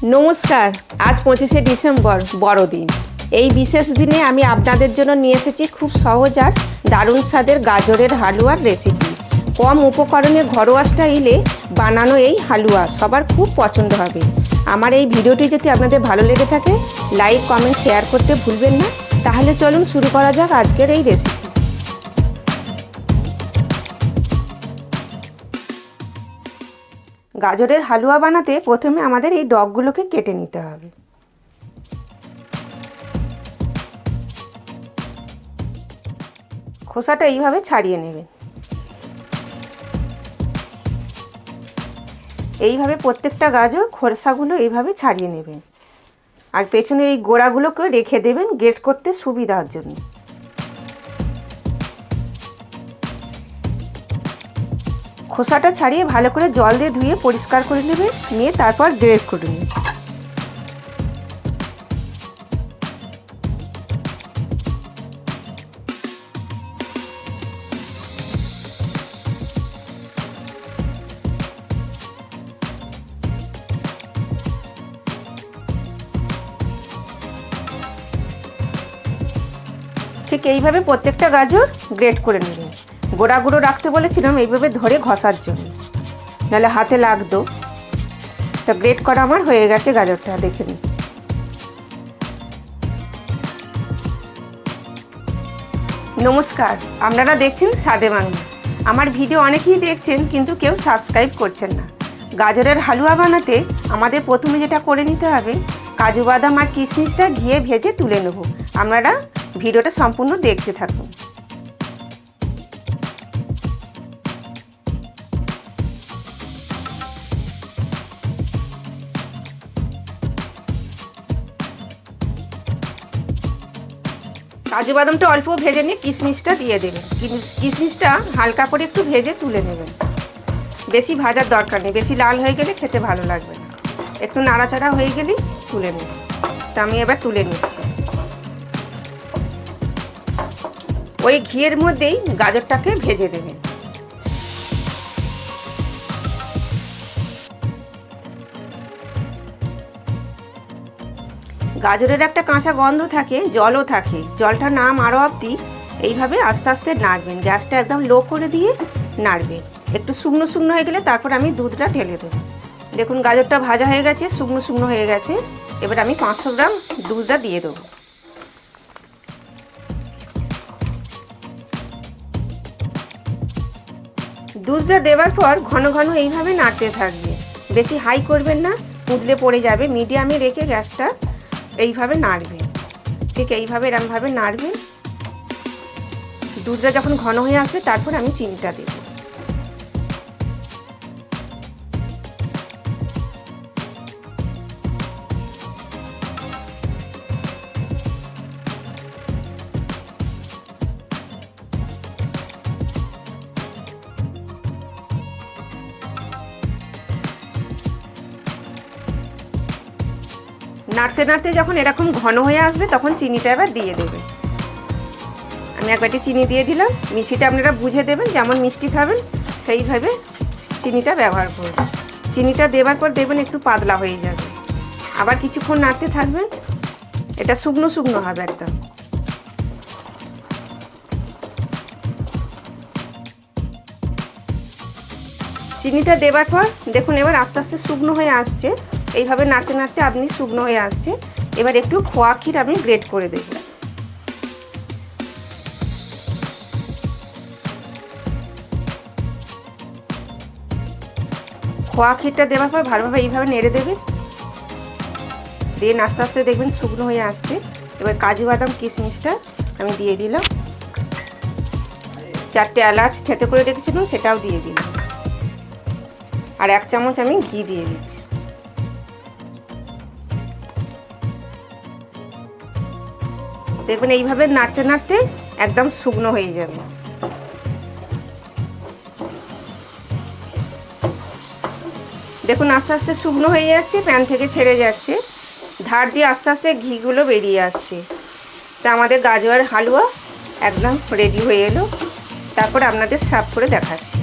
নমস্কার। আজ 25শে ডিসেম্বর বড়দিন। এই বিশেষ দিনে আমি আপনাদের জন্য নিয়ে এসেছি খুব সহজ আর দারুণ স্বাদের গাজরের হালুয়ার রেসিপি। কম উপকরণে ঘরোয়া স্টাইলে বানানো এই হালুয়া সবার খুব পছন্দ হবে। আমার এই ভিডিওটি যদি আপনাদের ভালো লেগে থাকে লাইক কমেন্ট শেয়ার করতে ভুলবেন না। তাহলে চলুন শুরু করা যাক আজকের এই রেসিপি। গাজরের হালুয়া বানাতে প্রথমে আমাদের এই ডগগুলোকে কেটে নিতে হবে। খোসাটা এইভাবে ছাড়িয়ে নেবেন। এইভাবে প্রত্যেকটা গাজর খোসাগুলো এইভাবে ছাড়িয়ে নেবেন আর পেছনের এই গোড়াগুলোকে রেখে দেবেন গ্রেট করতে সুবিধার জন্য। খোসাটা ছাড়িয়ে ভালো করে জল দিয়ে ধুয়ে পরিষ্কার করে নেবেন, নিয়ে তারপর গ্রেট করে নেবেন। ঠিক এইভাবে প্রত্যেকটা গাজর গ্রেট করে নেবেন। গোড়াগুলো রাখতে বলেছিলাম এইভাবে ধরে ঘষার জন্য, নাহলে হাতে লাগতো। তো গ্রেট করা আমার হয়ে গেছে গাজরটা, দেখে নিন। নমস্কার, আপনারা দেখছেন স্বাদে বাংলা। আমার ভিডিও অনেকেই দেখছেন কিন্তু কেউ সাবস্ক্রাইব করছেন না। গাজরের হালুয়া বানাতে আমাদের প্রথমে যেটা করে নিতে হবে, কাজু বাদাম আর কিশমিশটা ঘিয়ে ভেজে তুলে নেব। আপনারা ভিডিওটা সম্পূর্ণ দেখতে থাকুন। কাজু বাদামটা অল্প ভেজে নিয়ে কিশমিশটা দিয়ে দেবেন। কিশমিশটা হালকা করে একটু ভেজে তুলে নেবেন। বেশি ভাজার দরকার নেই, বেশি লাল হয়ে গেলে খেতে ভালো লাগবে না। একটু নাড়াচাড়া হয়ে গেলেই তুলে নেবেন। তা আমি এবার তুলে নিচ্ছি। ওই ঘিয়ের মধ্যেই গাজরটাকে ভেজে দেবেন। গাজরের একটা কাঁচা গন্ধ থাকে, জলও থাকে। জলটা না মারো অবধি এইভাবে আস্তে আস্তে নাড়বেন। গ্যাসটা একদম লো করে দিয়ে নাড়বেন। একটু শুকনো শুকনো হয়ে গেলে তারপর আমি দুধটা ঢেলে দেবো। দেখুন গাজরটা ভাজা হয়ে গেছে, শুকনো শুকনো হয়ে গেছে। এবার আমি 500 গ্রাম দুধটা দিয়ে দেবো। দুধটা দেওয়ার পর ঘন ঘন এইভাবে নাড়তে থাকবে। বেশি হাই করবেন না, উতলে পড়ে যাবে। মিডিয়ামে রেখে গ্যাসটা এইভাবে নাড়বেন। ঠিক এইভাবে এরমভাবে নাড়বেন। দুধটা যখন ঘন হয়ে আসবে তারপর আমি চিনিটা দেব। নাড়তে নাড়তে যখন এরকম ঘন হয়ে আসবে তখন চিনিটা এবার দিয়ে দেবে। আমি এক বাটি চিনি দিয়ে দিলাম। মিষ্টিটা আপনারা বুঝে দেবেন, যেমন মিষ্টি খাবেন সেইভাবে চিনিটা ব্যবহার করবেন। চিনিটা দেওয়ার পর দেখবেন একটু পাতলা হয়ে যাবে। আবার কিছুক্ষণ নাড়তে থাকবেন। এটা শুকনো শুকনো হবে একদম। চিনিটা দেওয়ার পর দেখুন এবার আস্তে আস্তে শুকনো হয়ে আসছে। এইভাবে নাড়তে নাড়তে আপনি শুকনো হয়ে আসছে। এবার একটু খোয়া ক্ষীর আমি গ্রেট করে দেব। খোয়া ক্ষীরটা দেওয়ার পর ভালোভাবে এইভাবে নেড়ে দেবে। দিয়ে আস্তে আস্তে দেখবেন শুকনো হয়ে আসছে। এবার কাজু বাদাম কিশমিশটা আমি দিয়ে দিলাম। 4টে এলাচ থেঁতে করে রেখেছিলাম সেটাও দিয়ে দিলাম। আর 1 চামচ আমি ঘি দিয়ে দিচ্ছি। দেখবেন এইভাবে নাড়তে নাড়তে একদম শুকনো হয়ে যাবে। দেখুন আস্তে আস্তে শুকনো হয়ে যাচ্ছে, প্যান থেকে ছেড়ে যাচ্ছে। ধার দিয়ে আস্তে আস্তে ঘিগুলো বেরিয়ে আসছে। তা আমাদের গাজর হালুয়া একদম রেডি হয়ে এলো। তারপর আপনাদের সার্ভ করে দেখাচ্ছি।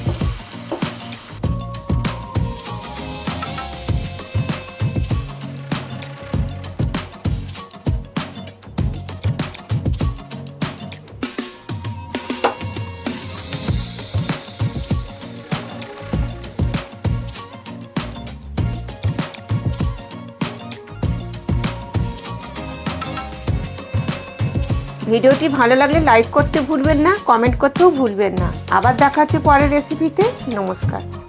ভিডিওটি ভালো লাগলে লাইক করতে ভুলবেন না, কমেন্ট করতেও ভুলবেন না। আবার দেখা হচ্ছে পরের রেসিপিতে। নমস্কার।